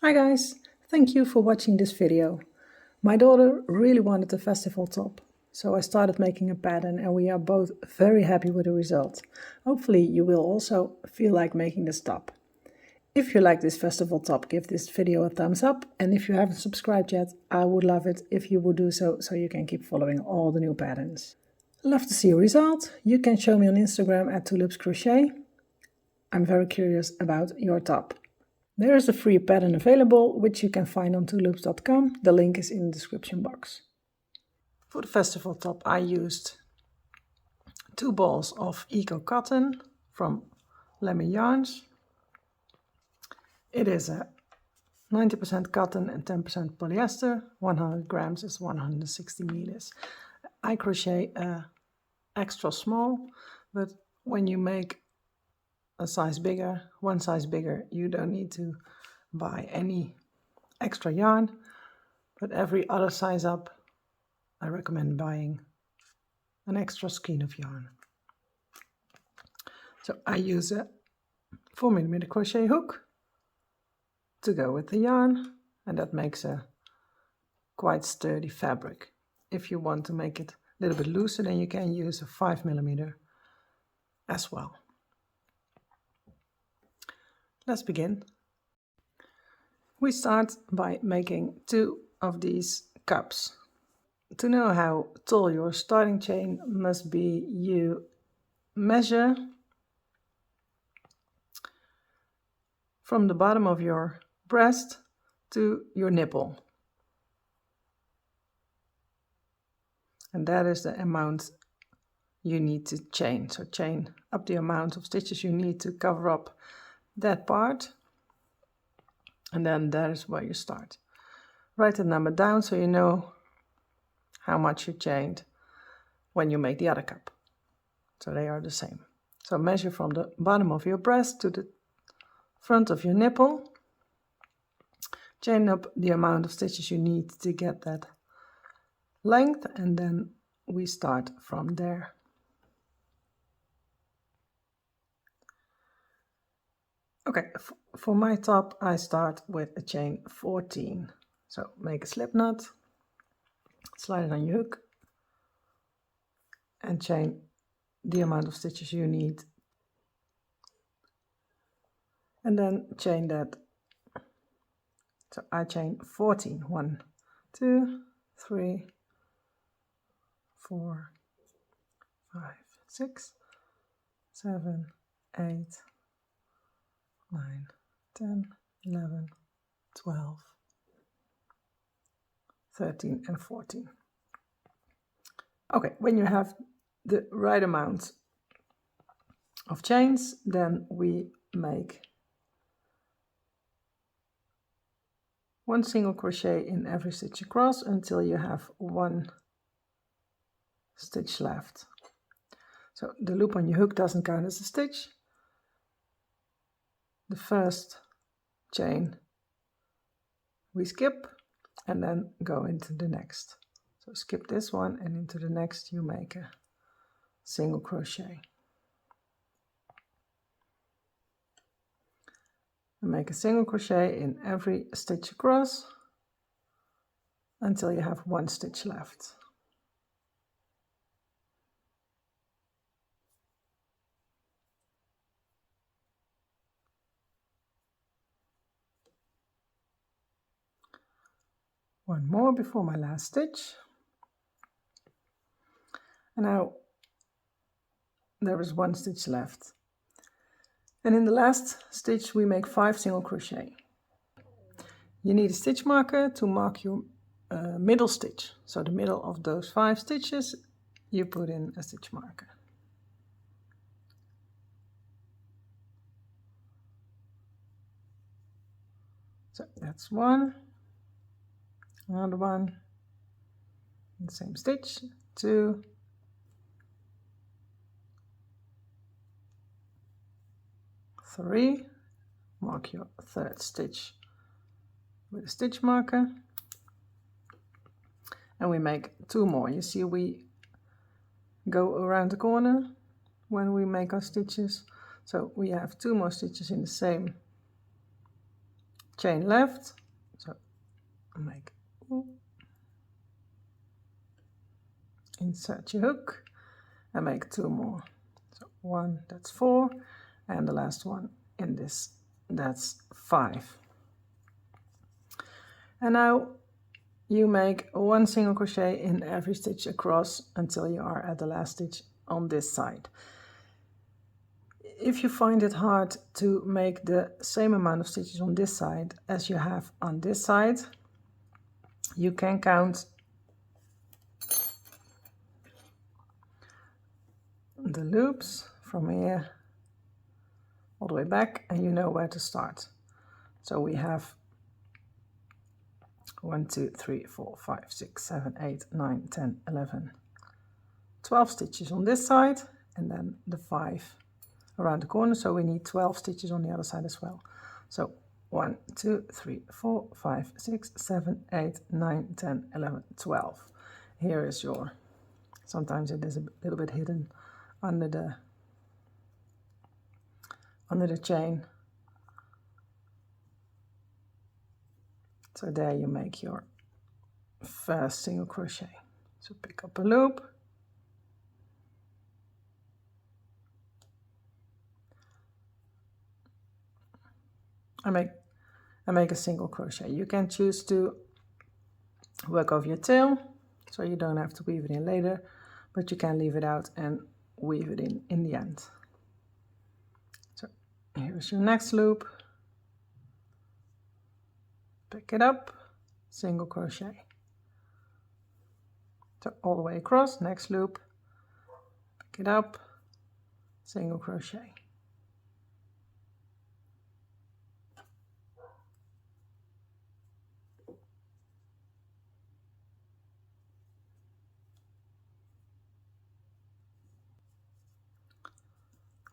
Hi guys, thank you for watching this video. My daughter really wanted a festival top, so I started making a pattern and we are both very happy with the result. Hopefully you will also feel like making this top. If you like this festival top, give this video a thumbs up, and if you haven't subscribed yet, I would love it if you would do so you can keep following all the new patterns. Love to see a result. You can show me on Instagram at @tulipscrochet. I'm very curious about your top. There is a free pattern available, which you can find on tulips.com. The link is in the description box. For the festival top, I used 2 balls of Eco Cotton from Lemmy Yarns. It is a 90% cotton and 10% polyester. 100 grams is 160 meters. I crochet extra small, but when you make a size bigger, one size bigger, you don't need to buy any extra yarn, but every other size up I recommend buying an extra skein of yarn. So I use a 4mm crochet hook to go with the yarn, and that makes a quite sturdy fabric. If you want to make it a little bit looser, then you can use a 5mm as well. Let's begin. We start by making 2 of these cups. To know how tall your starting chain must be, you measure from the bottom of your breast to your nipple. And that is the amount you need to chain. So chain up the amount of stitches you need to cover up that part. And then that is where you start. Write the number down so you know how much you chained when you make the other cup. So they are the same. So measure from the bottom of your breast to the front of your nipple. Chain up the amount of stitches you need to get that length, and then we start from there. Okay, for my top I start with a chain 14. So make a slip knot, slide it on your hook, and chain the amount of stitches you need. And then chain that. So I chain 14. 1, 2, 3, 4, 5, 6, 7, 8, 9, 10, 11, 12, 13 and 14. Okay, when you have the right amount of chains, then we make 1 single crochet in every stitch across until you have 1 stitch left. So the loop on your hook doesn't count as a stitch. The first chain we skip and then go into the next. So skip this one, and into the next you make a single crochet. And make a single crochet in every stitch across until you have 1 stitch left. One more before my last stitch. And now there is 1 stitch left. And in the last stitch we make 5 single crochet. You need a stitch marker to mark your middle stitch. So the middle of those 5 stitches you put in a stitch marker. So that's 1, another 1, the same stitch, 2, 3, mark your 3rd stitch with a stitch marker, and we make 2 more. You see we go around the corner when we make our stitches, so we have 2 more stitches in the same chain left, so make, insert your hook and make 2 more. So 1, that's 4, and the last one in this, that's 5. And now you make 1 single crochet in every stitch across until you are at the last stitch on this side. If you find it hard to make the same amount of stitches on this side as you have on this side, you can count the loops from here all the way back, and you know where to start. So we have 1, 2, 3, 4, 5, 6, 7, 8, 9, 10, 11, 12 stitches on this side, and then the 5 around the corner, so we need 12 stitches on the other side as well. So 1, 2, 3, 4, 5, 6, 7, 8, 9, 10, 11, 12. Here is your, sometimes it is a little bit hidden under the chain. So there you make your first single crochet. So pick up a loop, and make a single crochet. You can choose to work over your tail, so you don't have to weave it in later, but you can leave it out and weave it in the end. So here's your next loop, pick it up, single crochet. So all the way across, next loop, pick it up, single crochet.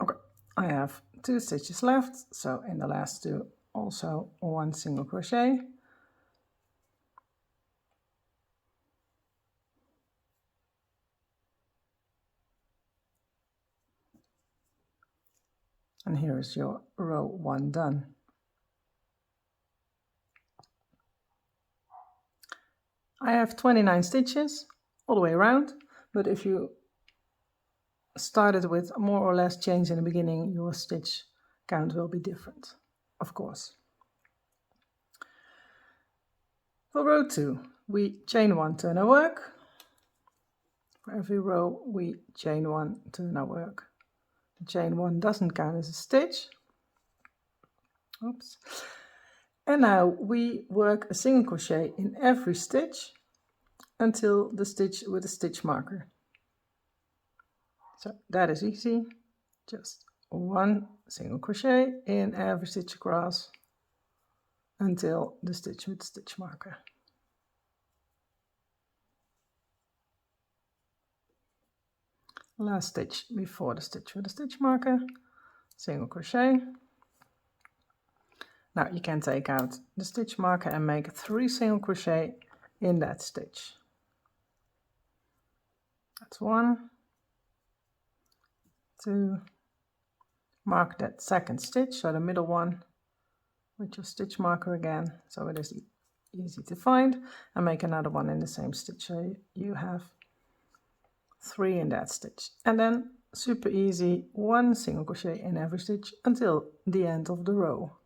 Okay, I have 2 stitches left, so in the last 2 also 1 single crochet. And here is your row 1 done. I have 29 stitches all the way around, but if you started with more or less chains in the beginning, your stitch count will be different, of course. For row 2, we chain 1, turn our work. For every row, we chain 1, turn our work. The chain 1 doesn't count as a stitch. Oops. And now we work a single crochet in every stitch until the stitch with a stitch marker. So that is easy. Just 1 single crochet in every stitch across until the stitch with the stitch marker. Last stitch before the stitch with the stitch marker, single crochet. Now you can take out the stitch marker and make 3 single crochet in that stitch. That's 1, 2, mark that second stitch, so the middle one, with your stitch marker again, so it is easy to find, and make another one in the same stitch, so you have 3 in that stitch. And then super easy, 1 single crochet in every stitch until the end of the row.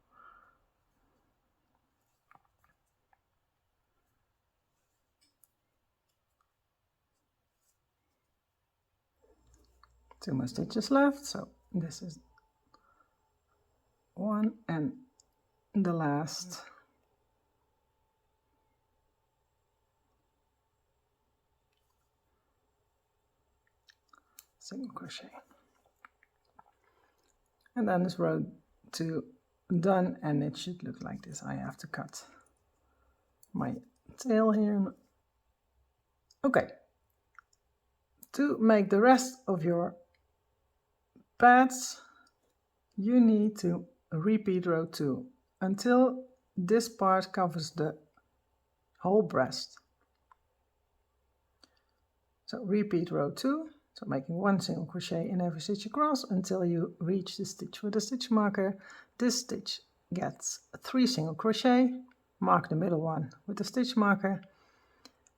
Two more stitches left, so this is 1 and the last. Single crochet. And then this row 2 done, and it should look like this. I have to cut my tail here. Okay. To make the rest of your pads, you need to repeat row 2 until this part covers the whole breast. So repeat row 2, so making 1 single crochet in every stitch across until you reach the stitch with the stitch marker. This stitch gets 3 single crochet, mark the middle one with the stitch marker,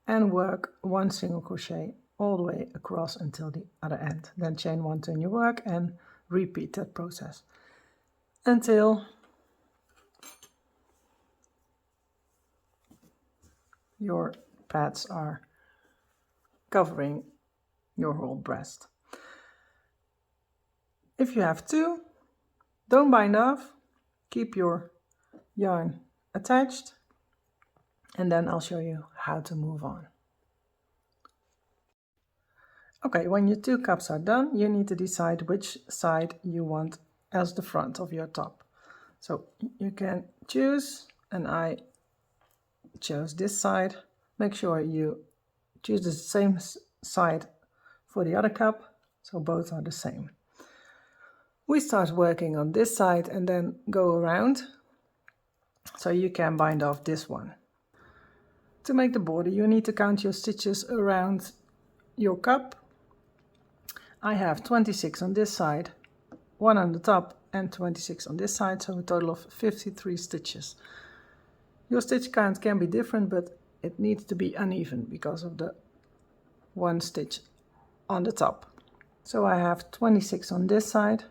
and work 1 single crochet all the way across until the other end. Then chain 1, turn your work, and repeat that process until your pads are covering your whole breast. If you have 2, don't bind off, keep your yarn attached, and then I'll show you how to move on. Okay, when your 2 cups are done, you need to decide which side you want as the front of your top. So you can choose, and I chose this side. Make sure you choose the same side for the other cup, so both are the same. We start working on this side and then go around, so you can bind off this one. To make the border, you need to count your stitches around your cup. I have 26 on this side, 1 on the top, and 26 on this side, so a total of 53 stitches. Your stitch count can be different, but it needs to be uneven because of the 1 stitch on the top. So I have 26 on this side.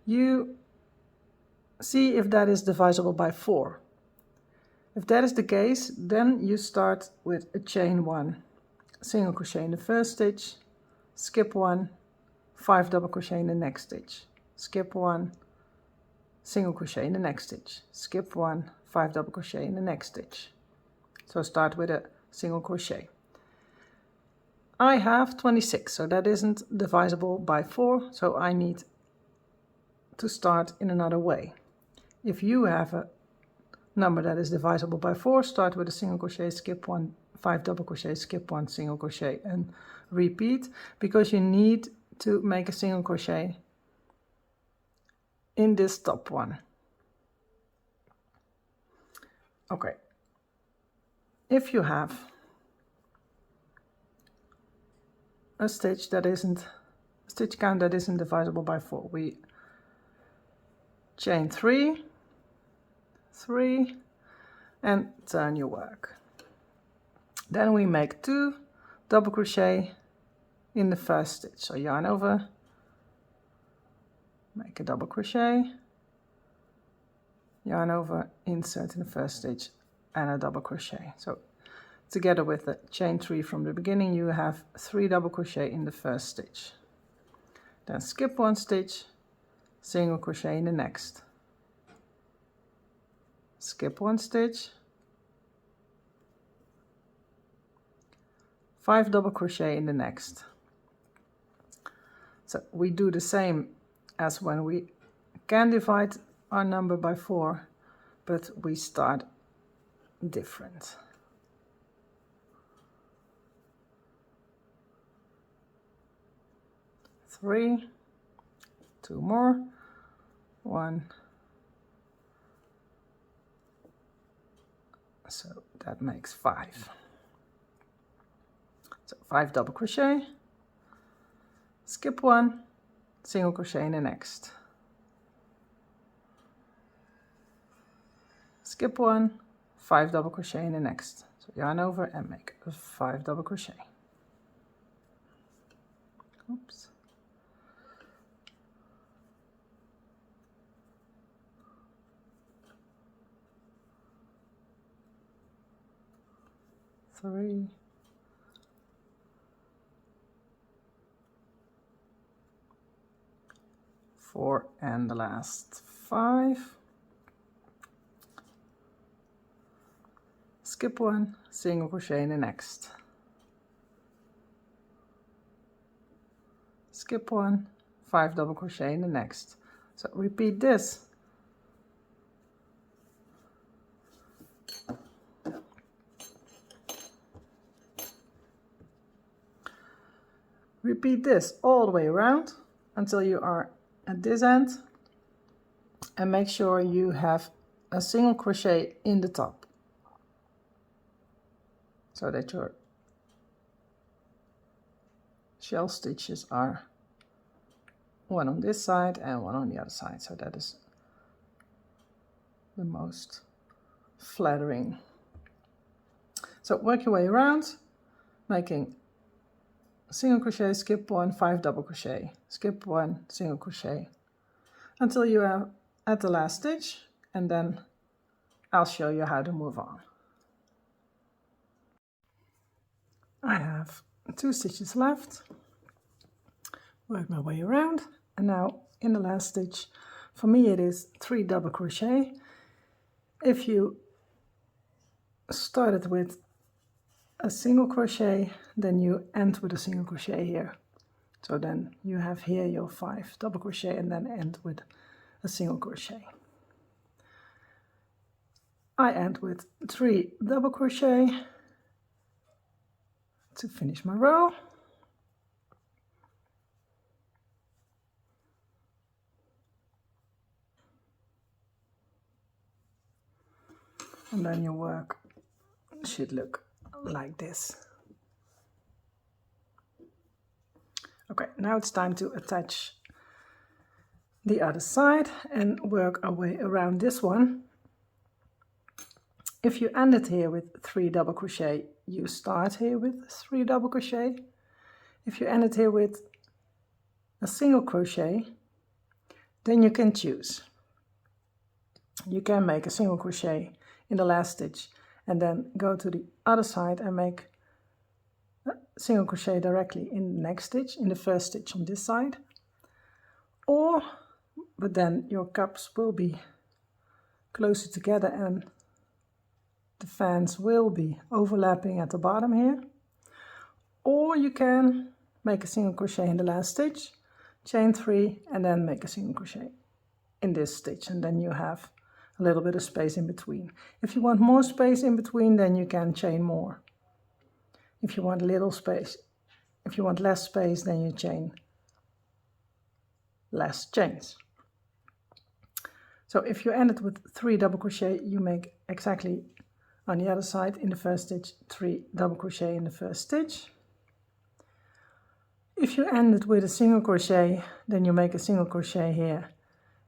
You see if that is divisible by 4. If that is the case, then you start with a chain 1, single crochet in the first stitch, skip 1, 5 double crochet in the next stitch, skip 1, single crochet in the next stitch, skip 1, 5 double crochet in the next stitch. So start with a single crochet. I have 26, so that isn't divisible by 4, so I need to start in another way. If you have a number that is divisible by 4, start with a single crochet, skip 1, 5 double crochet, skip 1, single crochet, and repeat, because you need to make a single crochet in this top one. Okay, if you have a stitch count that isn't divisible by 4, we chain 3, 3, and turn your work. Then we make 2 double crochet in the first stitch. So yarn over, make a double crochet, yarn over, insert in the first stitch, and a double crochet. So together with the chain 3 from the beginning, you have 3 double crochet in the first stitch. Then skip 1 stitch, single crochet in the next, skip 1 stitch, 5 double crochet in the next. So we do the same as when we can divide our number by 4, but we start different. Three, 2 more, 1. So that makes 5. So 5 double crochet, skip 1, single crochet in the next, skip 1, 5 double crochet in the next. So yarn over and make a 5 double crochet. Oops. Three, 4, and the last 5. Skip 1, single crochet in the next. Skip 1, 5 double crochet in the next. So repeat this. Repeat this all the way around until you are at this end, and make sure you have a single crochet in the top so that your shell stitches are one on this side and one on the other side. So that is the most flattering. So work your way around, making single crochet, skip 1, 5 double crochet, skip 1, single crochet, until you are at the last stitch, and then I'll show you how to move on. I have 2 stitches left. Work my way around, and now in the last stitch, for me it is 3 double crochet. If you started with a single crochet, then you end with a single crochet here. So then you have here your 5 double crochet and then end with a single crochet. I end with 3 double crochet to finish my row. And then your work should look like this. Okay, now it's time to attach the other side and work our way around this one. If you ended here with 3 double crochet, you start here with 3 double crochet. If you ended here with a single crochet, then you can choose. You can make a single crochet in the last stitch and then go to the other side and make a single crochet directly in the next stitch, in the first stitch on this side. But then your cups will be closer together and the fans will be overlapping at the bottom here. Or you can make a single crochet in the last stitch, chain 3 and then make a single crochet in this stitch, and then you have a little bit of space in between. If you want more space in between, then you can chain more. If you want little space, if you want less space, then you chain less chains. So if you ended with 3 double crochet, you make exactly on the other side in the first stitch 3 double crochet in the first stitch. If you ended with a single crochet, then you make a single crochet here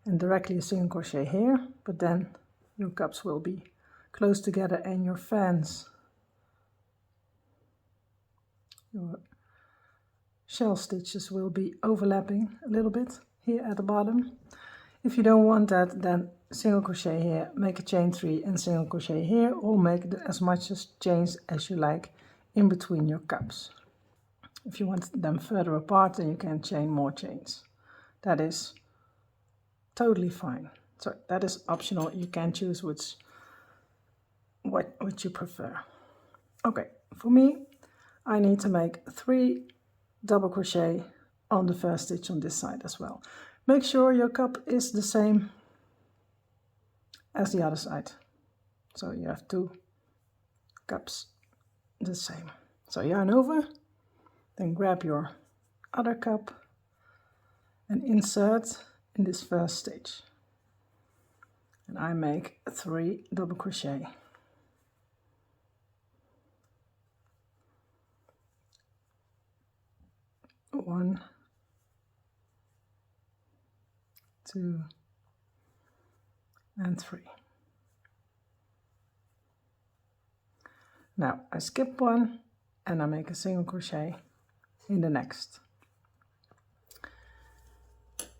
and directly a single crochet here, but then your cups will be close together and your fans, your shell stitches will be overlapping a little bit here at the bottom. If you don't want that, then single crochet here, make a chain 3 and single crochet here, or make as much as chains as you like in between your cups. If you want them further apart, then you can chain more chains. That is totally fine. So that is optional. You can choose what you prefer. Okay, for me, I need to make 3 double crochet on the first stitch on this side as well. Make sure your cup is the same as the other side. So you have 2 cups the same. So yarn over, then grab your other cup and insert in this first stitch. And I make 3 double crochet. 1, 2, and 3. Now I skip 1 and I make a single crochet in the next.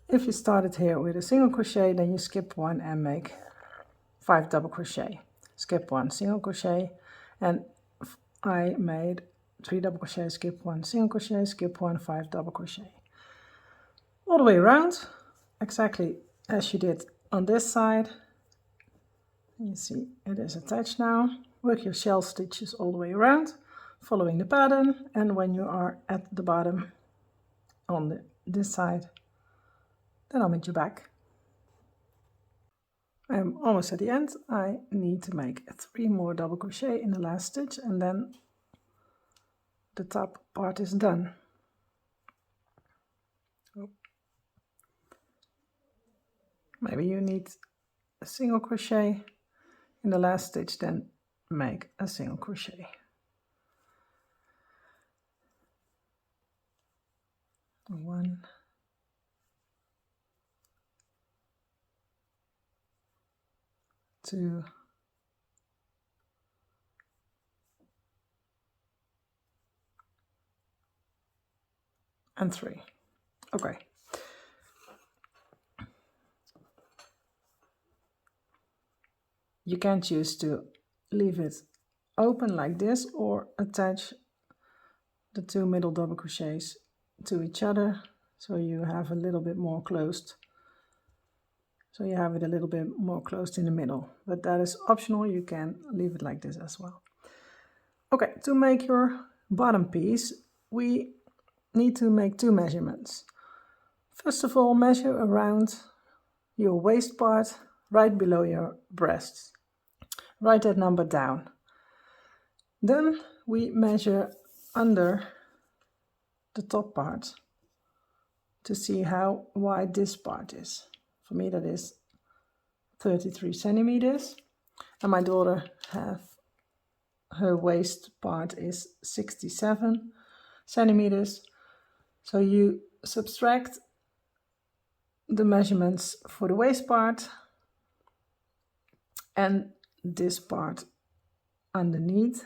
If you started here with a single crochet, then you skip 1 and make 5 double crochet. Skip 1, single crochet, and I made 3 double crochet, skip 1, single crochet, skip 1, 5 double crochet. All the way around, exactly as you did on this side. You see it is attached now. Work your shell stitches all the way around, following the pattern, and when you are at the bottom on this side, then I'll meet you back. I'm almost at the end. I need to make 3 more double crochet in the last stitch, and then the top part is done. Maybe you need a single crochet in the last stitch, then make a single crochet. One, 2 and 3. Okay. You can choose to leave it open like this or attach the 2 middle double crochets to each other, so you have a little bit more closed. So you have it a little bit more closed in the middle, but that is optional. You can leave it like this as well. Okay, to make your bottom piece, we need to make 2 measurements. First of all, measure around your waist part right below your breasts. Write that number down. Then we measure under the top part to see how wide this part is. For me that is 33 centimeters, and my daughter her waist part is 67 centimeters. So you subtract the measurements for the waist part and this part underneath.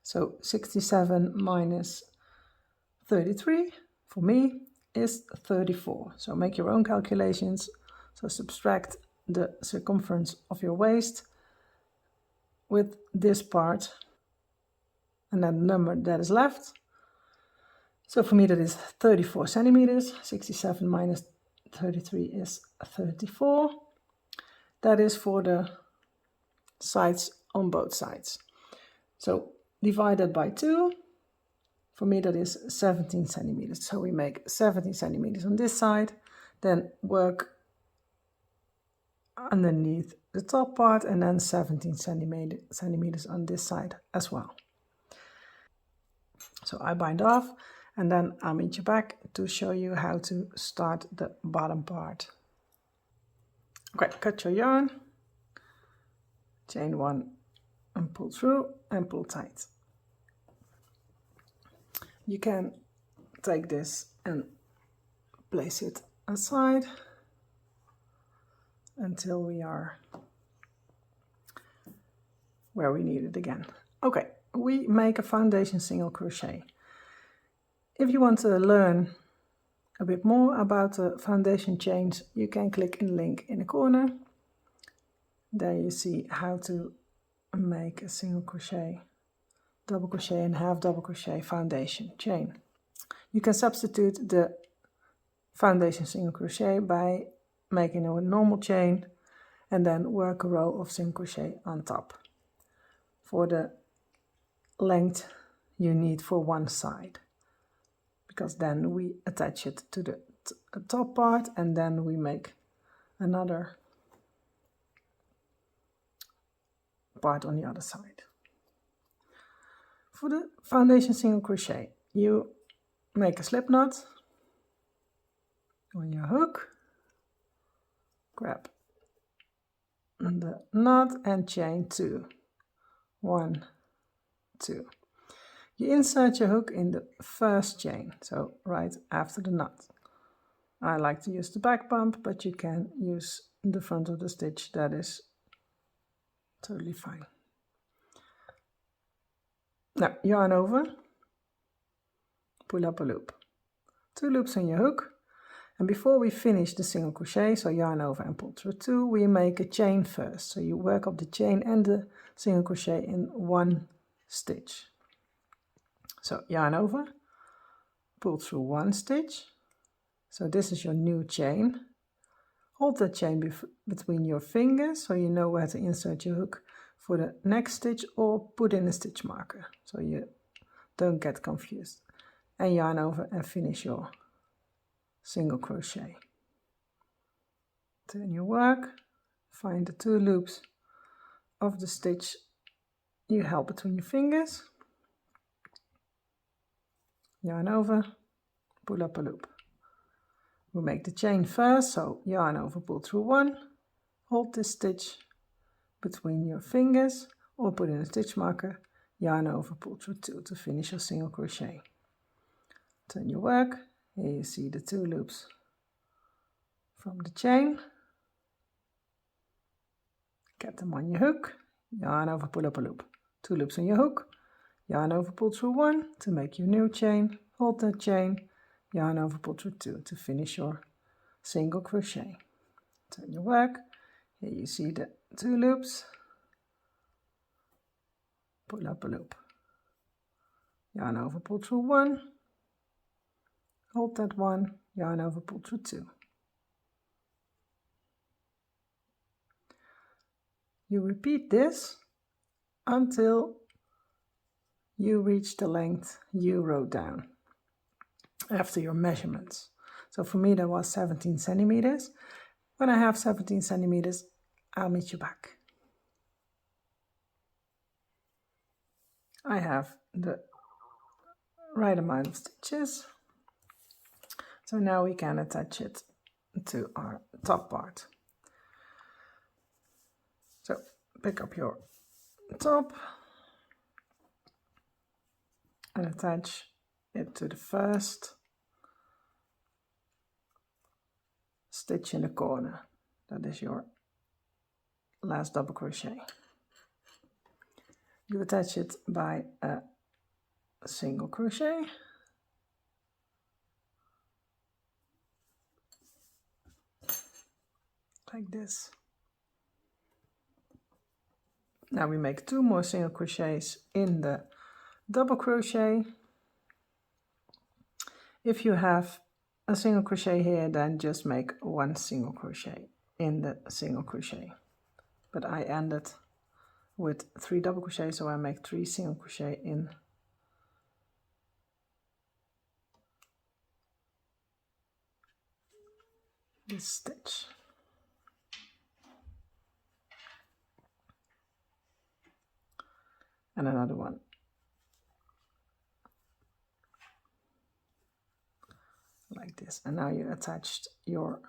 So 67 minus 33 for me is 34. So make your own calculations. So subtract the circumference of your waist with this part and then the number that is left. So for me that is 34 centimeters. 67 minus 33 is 34. That is for the sides on both sides. So divide that by 2. For me that is 17 centimeters. So we make 17 centimeters on this side, then work underneath the top part and then 17 centimeters on this side as well. So I bind off and then I'll meet you back to show you how to start the bottom part. Okay, cut your yarn, chain 1 and pull through and pull tight. You can take this and place it aside until we are where we need it again. Okay, we make a foundation single crochet. If you want to learn a bit more about the foundation chains, you can click in the link in the corner. There you see how to make a single crochet, double crochet and half double crochet foundation chain. You can substitute the foundation single crochet by making a normal chain and then work a row of single crochet on top for the length you need for one side, because then we attach it to the top part and then we make another part on the other side. For the foundation single crochet, you make a slip knot on your hook, grab the knot and chain 2. 1, 2. You insert your hook in the first chain, so right after the knot. I like to use the back bump, but you can use the front of the stitch. That is totally fine. Now yarn over, pull up a loop, 2 loops on your hook, and before we finish the single crochet, so yarn over and pull through 2, we make a chain first. So you work up the chain and the single crochet in 1 stitch. So yarn over, pull through 1 stitch. So this is your new chain. Hold the chain between your fingers so you know where to insert your hook for the next stitch, or put in a stitch marker so you don't get confused. And yarn over and finish your single crochet. Turn your work, find the 2 loops of the stitch you held between your fingers, yarn over, pull up a loop. We make the chain first, so yarn over, pull through 1, hold this stitch between your fingers or put in a stitch marker, yarn over, pull through 2 to finish your single crochet. Turn your work, here you see the 2 loops from the chain, get them on your hook, yarn over, pull up a loop, 2 loops on your hook, yarn over, pull through 1 to make your new chain, hold that chain, yarn over, pull through 2 to finish your single crochet. Turn your work, here you see the 2 loops, pull up a loop, yarn over, pull through 1, hold that 1, yarn over, pull through 2. You repeat this until you reach the length you wrote down after your measurements. So for me that was 17 centimeters. When I have 17 centimeters, I'll meet you back. I have the right amount of stitches. So now we can attach it to our top part. So pick up your top and attach it to the first stitch in the corner. That is your last double crochet. You attach it by a single crochet, like this. Now we make 2 more single crochets in the double crochet. If you have a single crochet here, then just make 1 single crochet in the single crochet. But I ended with 3 double crochets, so I make 3 single crochet in this stitch. And another one. Like this. And now you attached your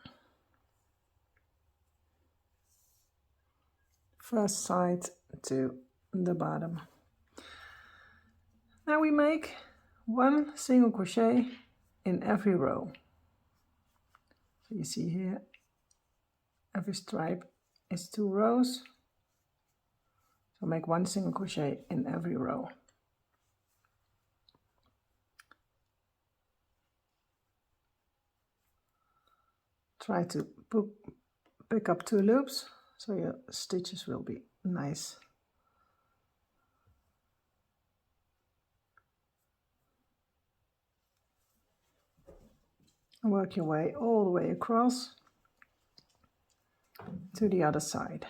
first side to the bottom. Now we make 1 single crochet in every row. So you see here, every stripe is 2 rows. So make 1 single crochet in every row. Try to pick up 2 loops so your stitches will be nice. And work your way all the way across to the other side.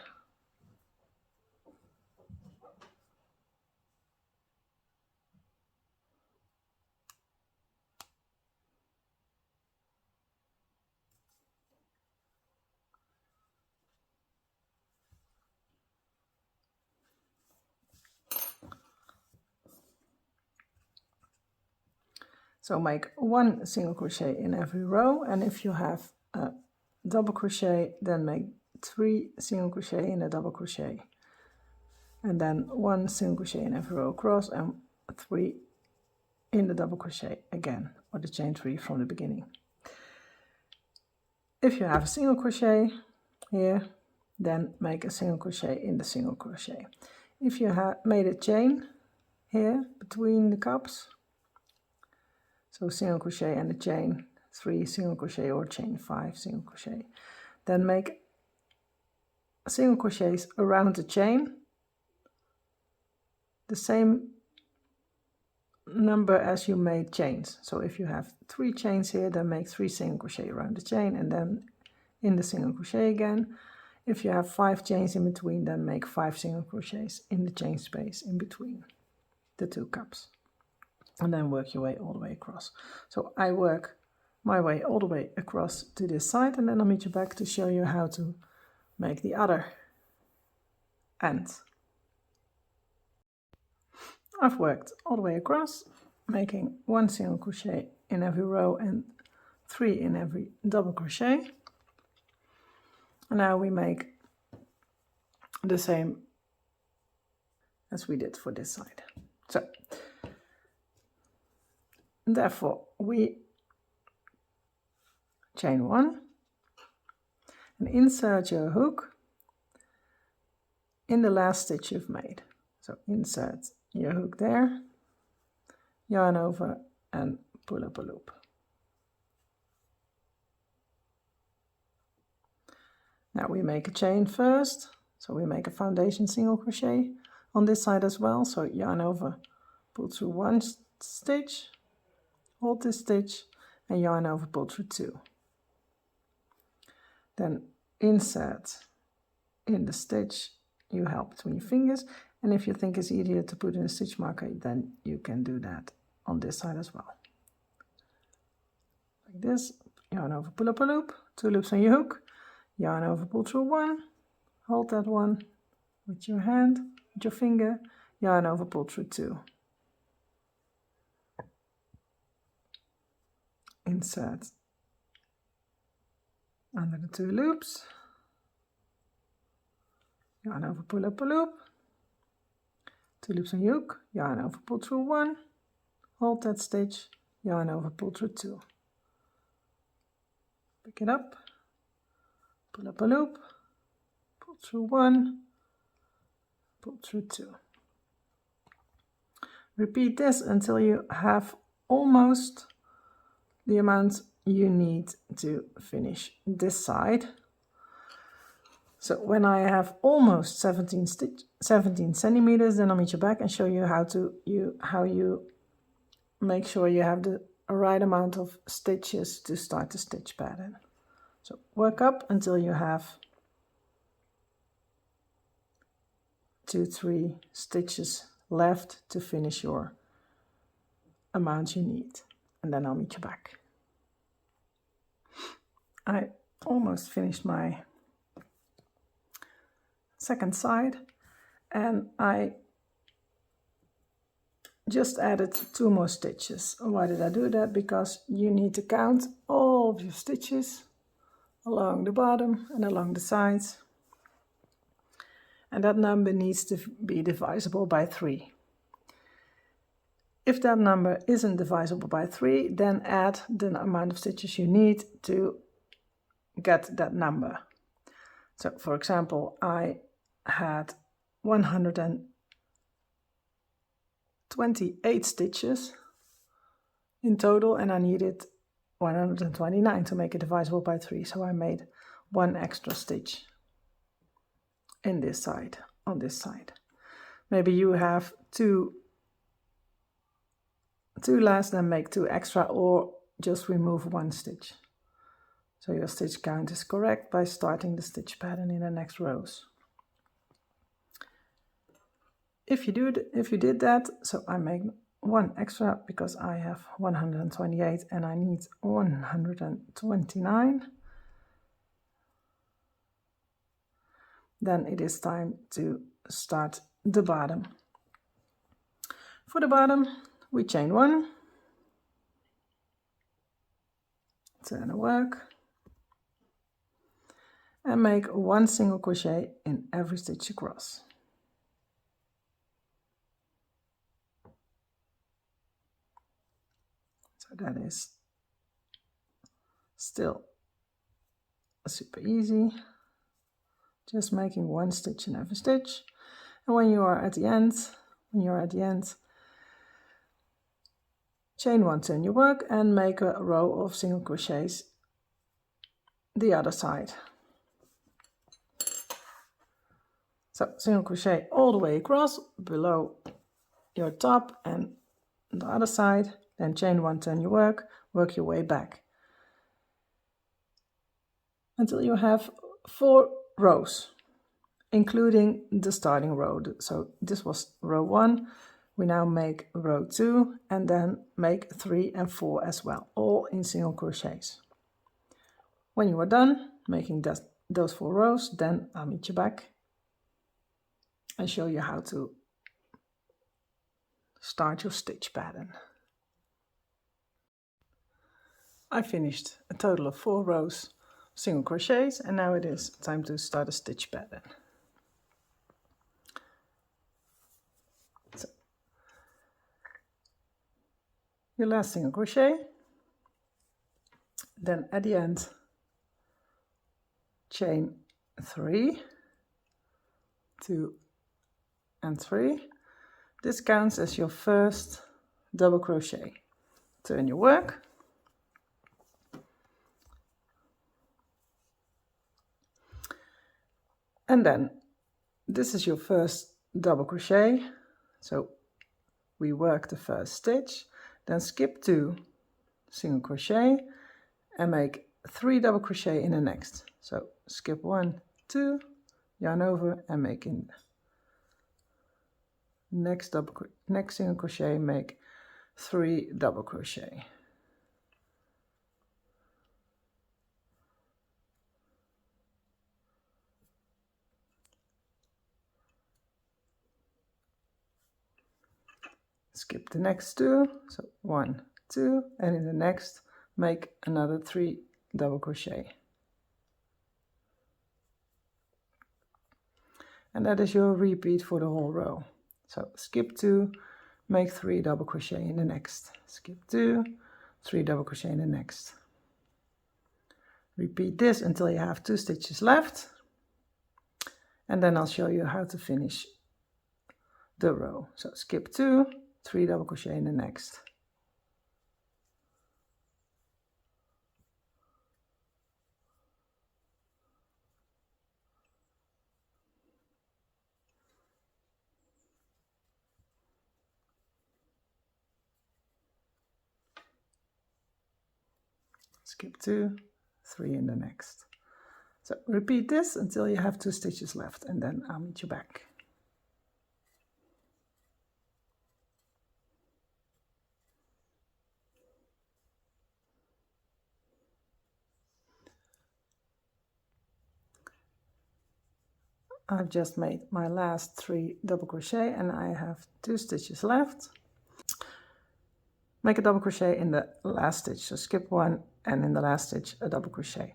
So make 1 single crochet in every row, and if you have a double crochet, then make 3 single crochet in a double crochet, and then 1 single crochet in every row across and 3 in the double crochet again, or the chain 3 from the beginning. If you have a single crochet here, then make a single crochet in the single crochet. If you have made a chain here between the cups, so single crochet and a chain 3 single crochet or chain 5 single crochet, then make single crochets around the chain, the same number as you made chains. So if you have 3 chains here, then make 3 single crochet around the chain and then in the single crochet again. If you have 5 chains in between, then make 5 single crochets in the chain space in between the 2 cups, and then work your way all the way across. So I work my way all the way across to this side, and then I'll meet you back to show you how to make the other end. I've worked all the way across, making 1 single crochet in every row and 3 in every double crochet. And now we make the same as we did for this side. So therefore we chain 1 and insert your hook in the last stitch you've made. So insert your hook there, yarn over and pull up a loop. Now we make a chain first, so we make a foundation single crochet on this side as well. So yarn over, pull through one stitch, hold this stitch, and yarn over, pull through two. Then insert in the stitch you held between your fingers, and if you think it's easier to put in a stitch marker, then you can do that on this side as well. Like this, yarn over, pull up a loop, two loops on your hook, yarn over, pull through one, hold that one with your hand, with your finger, yarn over, pull through two. Insert under the two loops, yarn over, pull up a loop, two loops on your hook, yarn over, pull through one, hold that stitch, yarn over, pull through two. Pick it up, pull up a loop, pull through one, pull through two. Repeat this until you have almost the amount you need to finish this side. So when I have almost 17 centimeters, then I'll meet you back and show you how you make sure you have the right amount of stitches to start the stitch pattern. So work up until you have 2-3 stitches left to finish your amount you need, and then I'll meet you back. I almost finished my second side, and I just added 2 more stitches. Why did I do that? Because you need to count all of your stitches along the bottom and along the sides, and that number needs to be divisible by 3. If that number isn't divisible by 3, then add the amount of stitches you need to get that number. So for example, I had 128 stitches in total, and I needed 129 to make it divisible by 3, so I made 1 extra stitch in this side, on this side. Maybe you have two less, then make 2 extra, or just remove 1 stitch. So your stitch count is correct by starting the stitch pattern in the next rows. If you did that, so I make 1 extra because I have 128 and I need 129. Then it is time to start the bottom. For the bottom, we chain 1, turn the work, and make 1 single crochet in every stitch across. So that is still super easy, just making 1 stitch in every stitch. And when you are at the end, chain 1, turn your work, and make a row of single crochets the other side. So single crochet all the way across below your top and the other side, then chain 1, turn your work your way back until you have 4 rows, including the starting row. So this was row 1, we now make row 2, and then make 3 and 4 as well, all in single crochets. When you are done making those 4 rows, then I'll meet you back and show you how to start your stitch pattern. I finished a total of 4 rows single crochets, and now it is time to start a stitch pattern. So, your last single crochet, then at the end chain 3, 2 and 3. This counts as your first double crochet. Turn your work. And then this is your first double crochet. So we work the first stitch, then skip 2 single crochet and make 3 double crochet in the next. So skip 1, 2, yarn over and make in next single crochet, make 3 double crochet. Skip the next 2, so 1, 2, and in the next make another 3 double crochet. And that is your repeat for the whole row. So skip 2, make 3 double crochet in the next. Skip 2, 3 double crochet in the next. Repeat this until you have 2 stitches left. And then I'll show you how to finish the row. So skip 2, 3 double crochet in the next. Skip 2, 3 in the next. So repeat this until you have 2 stitches left, and then I'll meet you back. I've just made my last 3 double crochet and I have 2 stitches left. Make a double crochet in the last stitch, so skip 1 and in the last stitch a double crochet.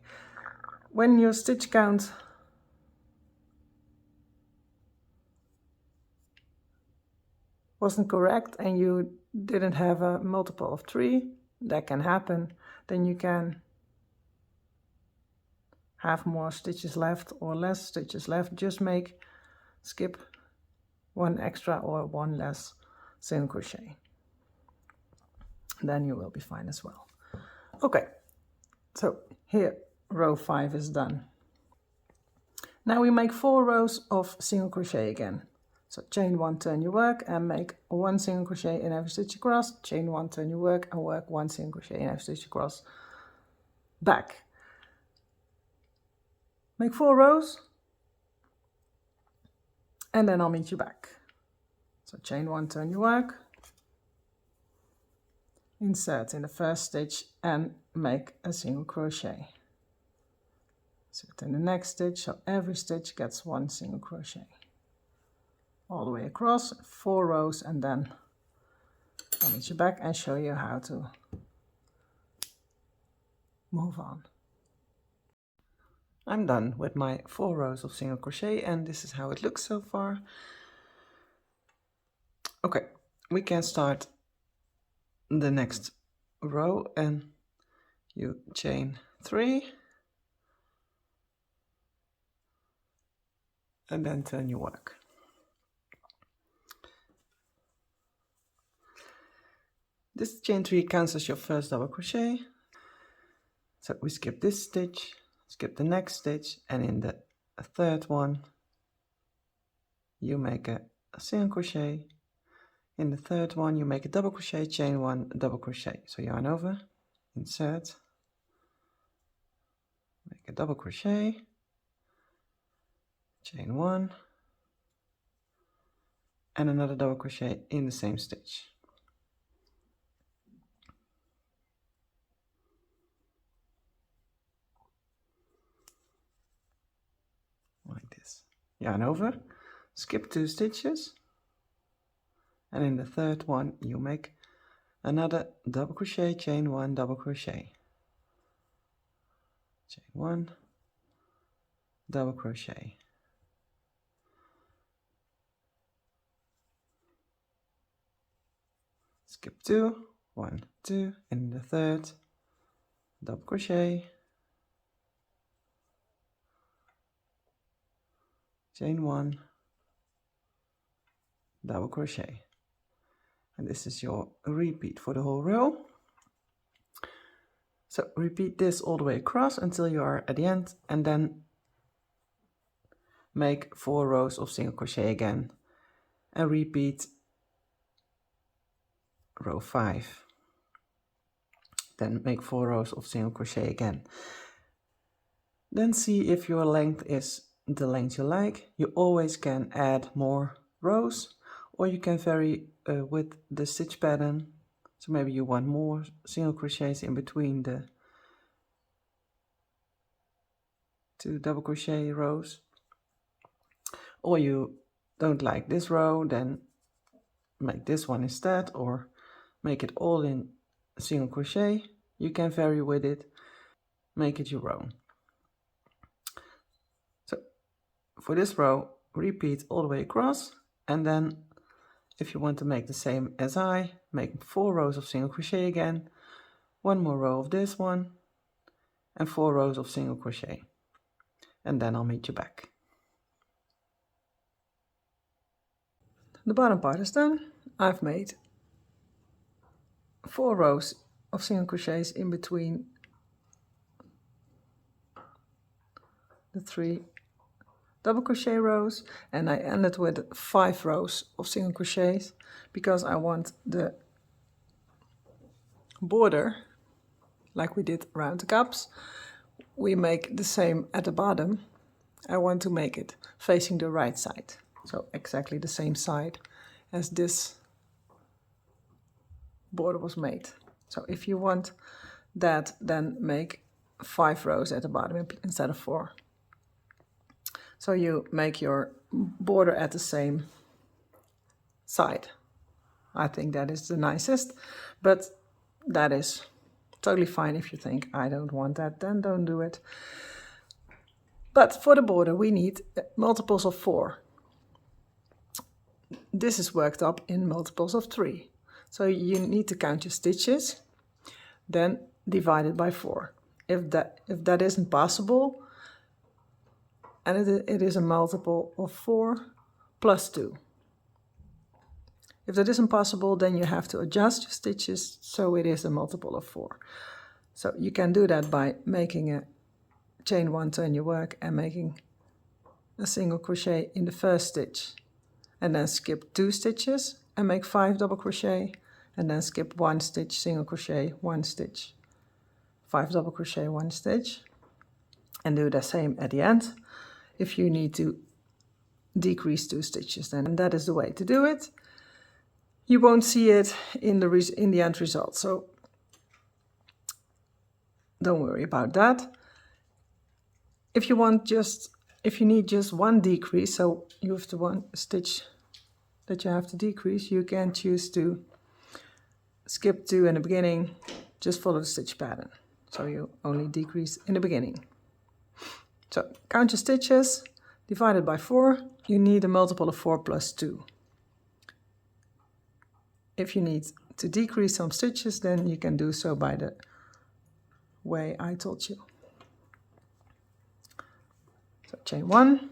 When your stitch count wasn't correct and you didn't have a multiple of 3, that can happen, then you can have more stitches left or less stitches left. Just skip 1 extra or 1 less single crochet. Then you will be fine as well. Okay, so here row 5 is done. Now we make 4 rows of single crochet again. So chain 1, turn your work and make 1 single crochet in every stitch across, chain 1, turn your work and work 1 single crochet in every stitch across, back. Make 4 rows and then I'll meet you back. So chain 1, turn your work, insert in the first stitch and make a single crochet. Insert in the next stitch, so every stitch gets 1 single crochet. All the way across, 4 rows, and then I'll meet you back and show you how to move on. I'm done with my 4 rows of single crochet and this is how it looks so far. Okay, we can start the next row and you chain 3 and then turn your work. This chain 3 counts as your first double crochet. So we skip this stitch, skip the next stitch, and in the third one you make a single crochet. In the third one you make a double crochet, chain 1, double crochet. So yarn over, insert, make a double crochet, chain 1, and another double crochet in the same stitch. Like this. Yarn over, skip 2 stitches, and in the third one you make another double crochet, chain 1, double crochet, chain 1, double crochet, skip 2, 1, 2, and in the third double crochet, chain 1, double crochet. And this is your repeat for the whole row. So repeat this all the way across until you are at the end, and then make 4 rows of single crochet again and repeat row 5. Then make 4 rows of single crochet again. Then see if your length is the length you like. You always can add more rows, or you can vary with the stitch pattern. So maybe you want more single crochets in between the 2 double crochet rows, or you don't like this row, then make this one instead, or make it all in single crochet. You can vary with it, make it your own. So for this row, repeat all the way across, and then if you want to make the same as I, make 4 rows of single crochet again, 1 more row of this one, and 4 rows of single crochet. And then I'll meet you back. The bottom part is done. I've made 4 rows of single crochets in between the 3 double crochet rows, and I ended with 5 rows of single crochets because I want the border, like we did around the cups, we make the same at the bottom. I want to make it facing the right side, so exactly the same side as this border was made. So if you want that, then make 5 rows at the bottom instead of 4. So you make your border at the same side. I think that is the nicest, but that is totally fine. If you think I don't want that, then don't do it. But for the border we need multiples of 4. This is worked up in multiples of 3. So you need to count your stitches, then divide it by 4. If that isn't possible, and it is a multiple of 4 plus 2. If that isn't possible, then you have to adjust your stitches so it is a multiple of 4. So you can do that by making a chain 1, turn your work, and making a single crochet in the first stitch, and then skip 2 stitches and make 5 double crochet, and then skip 1 stitch, single crochet, 1 stitch, 5 double crochet, 1 stitch, and do the same at the end. If you need to decrease 2 stitches, then that is the way to do it. You won't see it in the end result, so don't worry about that. If you need just 1 decrease, so you have to 1 stitch that you have to decrease, you can choose to skip 2 in the beginning, just follow the stitch pattern. So you only decrease in the beginning. So count your stitches, divided by 4, you need a multiple of 4 plus 2. If you need to decrease some stitches, then you can do so by the way I told you. So chain 1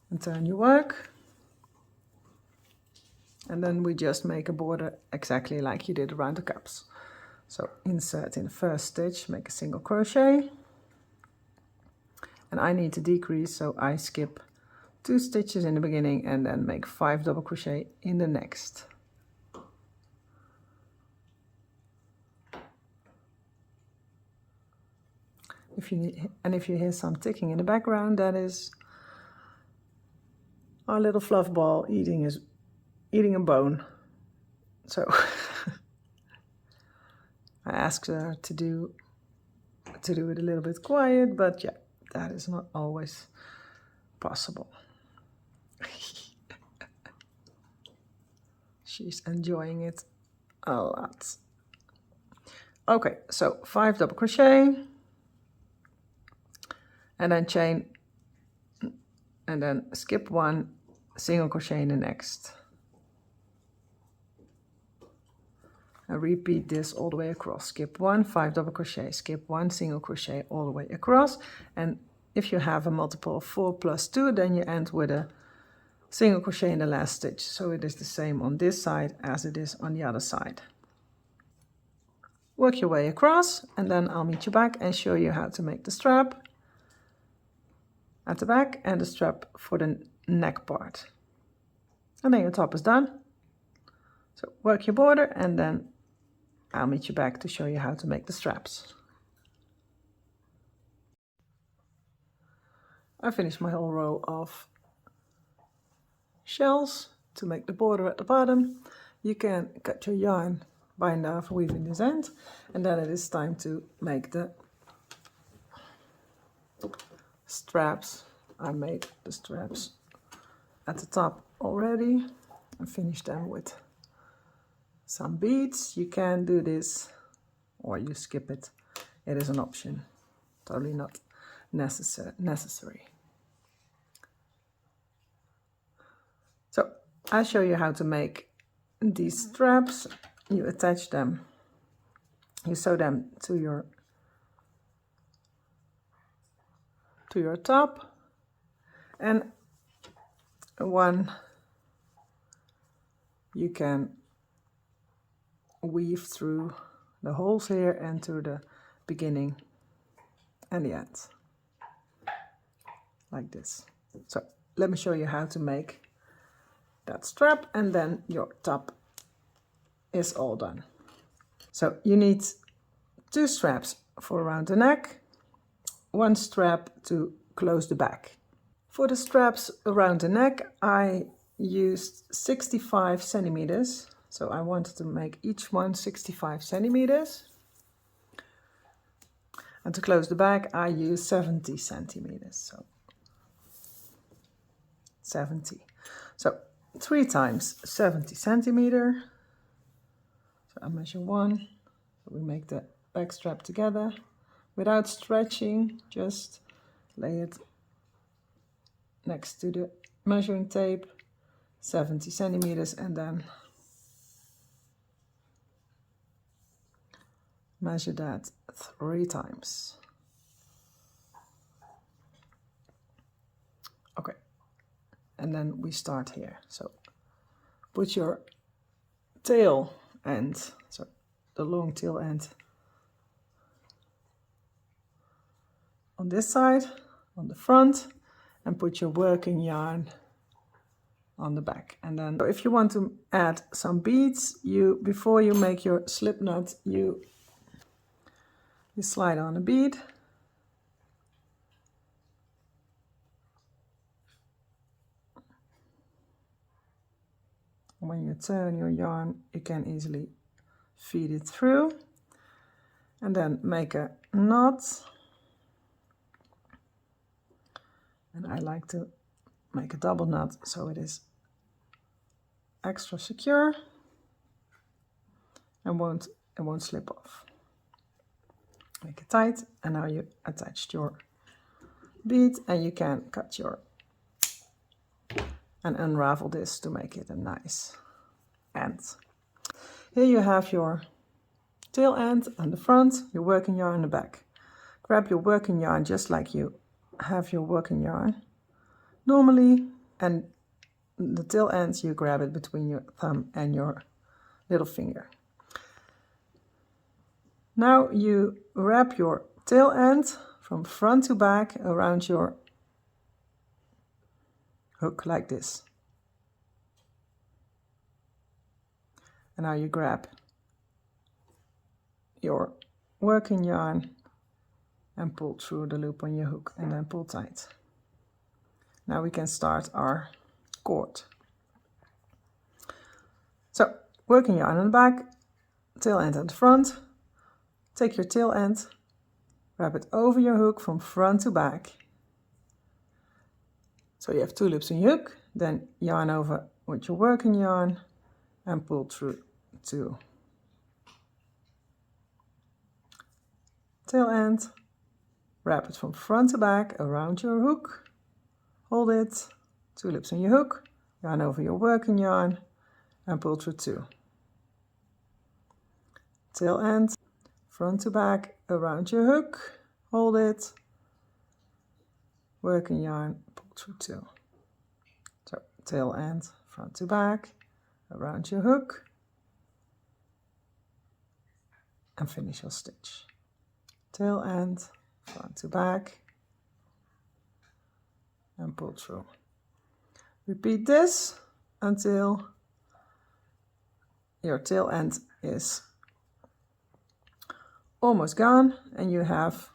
and turn your work, and then we just make a border exactly like you did around the cups. So insert in the first stitch, make a single crochet, and I need to decrease, so I skip 2 stitches in the beginning and then make 5 double crochet in the next. If you hear some ticking in the background, that is our little fluff ball eating a bone. So I asked her to do it a little bit quiet, but yeah, that is not always possible. She's enjoying it a lot. Okay, so 5 double crochet, and then chain, and then skip 1 single crochet in the next. And repeat this all the way across. Skip 1, 5 double crochet, skip 1 single crochet all the way across. And if you have a multiple of 4 plus 2, then you end with a single crochet in the last stitch, so it is the same on this side as it is on the other side. Work your way across, and then I'll meet you back and show you how to make the strap at the back and the strap for the neck part. And then your top is done. So work your border, and then I'll meet you back to show you how to make the straps. I finished my whole row of shells to make the border at the bottom. You can cut your yarn bind off weaving this end, and then it is time to make the straps. I made the straps at the top already and finished them with some beads. You can do this or you skip it. It is an option, totally not necessary. So I'll show you how to make these straps. You attach them, you sew them to your top, and one you can weave through the holes here and to the beginning and the end, like this. So let me show you how to make that strap, and then your top is all done. So you need 2 straps for around the neck, 1 strap to close the back. For the straps around the neck, I used 65 centimeters. So I wanted to make each one 65 centimeters. And to close the back, I used 70 centimeters. So 70. So 3 times 70 centimeter. So I measure 1. So we make the back strap together without stretching, just lay it next to the measuring tape, 70 centimeters, and then measure that 3 times. Okay, and then we start here. So put your tail end, so the long tail end, on this side, on the front, and put your working yarn on the back. And then if you want to add some beads, before you make your slip knot, you slide on a bead. When you turn your yarn, you can easily feed it through, and then make a knot. And I like to make a double knot so it is extra secure and it won't slip off. Make it tight, and now you attached your bead, and you can cut and unravel this to make it a nice end. Here you have your tail end on the front, your working yarn on the back. Grab your working yarn just like you have your working yarn normally, and the tail end you grab it between your thumb and your little finger. Now you wrap your tail end from front to back around your hook like this. And now you grab your working yarn and pull through the loop on your hook, and then pull tight. Now we can start our cord. So working yarn on the back, tail end at the front. Take your tail end, wrap it over your hook from front to back. So you have 2 loops on your hook, then yarn over with your working yarn and pull through 2. Tail end, wrap it from front to back around your hook, hold it, 2 loops on your hook, yarn over your working yarn and pull through 2. Tail end, front to back around your hook, hold it, working yarn, pull through 2. So tail end, front to back, around your hook, and finish your stitch. Tail end, front to back, and pull through. Repeat this until your tail end is almost gone and you have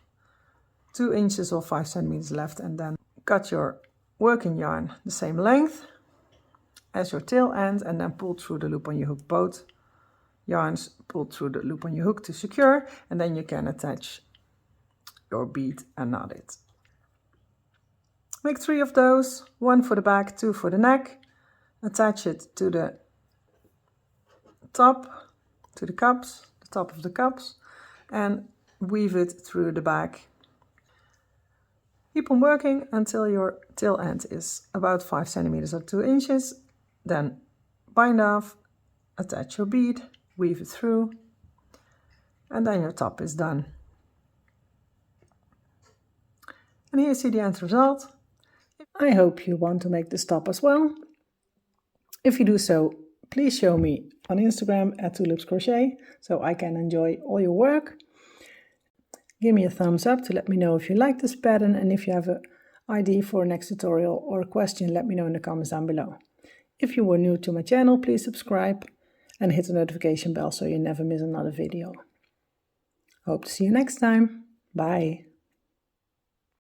2 inches or 5 centimeters left, and then cut your working yarn the same length as your tail end and then pull through the loop on your hook. Both yarns pull through the loop on your hook to secure, and then you can attach your bead and knot it. Make 3 of those, 1 for the back, 2 for the neck. Attach it to the top, to the cups, the top of the cups, and weave it through the back. Keep on working until your tail end is about 5 centimeters or 2 inches. Then bind off, attach your bead, weave it through, and then your top is done. And here you see the end result. I hope you want to make this top as well. If you do so, please show me on Instagram at @tulips_crochet so I can enjoy all your work. Give me a thumbs up to let me know if you like this pattern, and if you have an idea for a next tutorial or a question, let me know in the comments down below. If you were new to my channel, please subscribe and hit the notification bell so you never miss another video. Hope to see you next time. Bye.